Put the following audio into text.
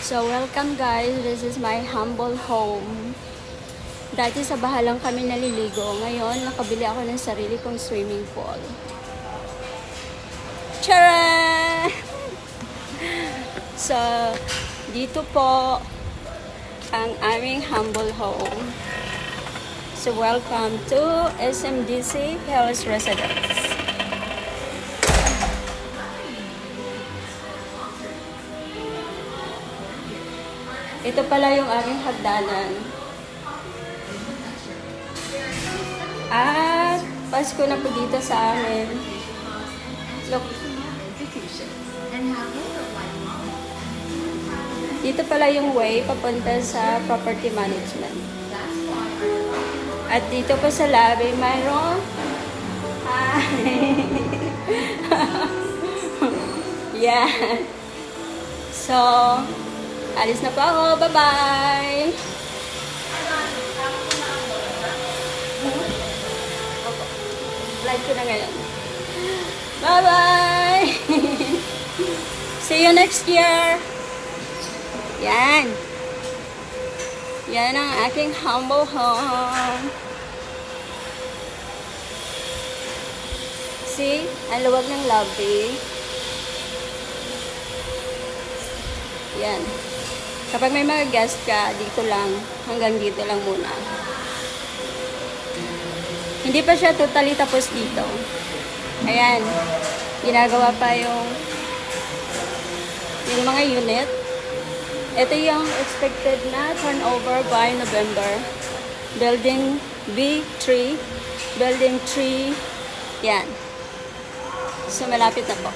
So, welcome guys. This is my humble home. Dati sa baha lang kami naliligo. Ngayon, nakabili ako ng sarili kong swimming pool. Tara! So, dito po ang aming humble home. So, welcome to SMDC Hills Residence. Ito pala yung aming hagdanan. At Pasko na po dito sa amin. Look. Dito pala yung way papunta sa property management. At dito po sa lobby, mayroon yeah. So, alis na po ako. Bye-bye! Live ko na ngayon. Bye-bye! See you next year! Yan. Yan ang aking humble home. See? Ang luwag ng lobby. Yan. Kapag may mga guest ka, dito lang. Hanggang dito lang muna. Hindi pa siya totally tapos dito. Ayan. Ginagawa pa yung mga unit. Ito yung expected na turnover by November. Building B3. Building 3. Yan. So, malapit na po.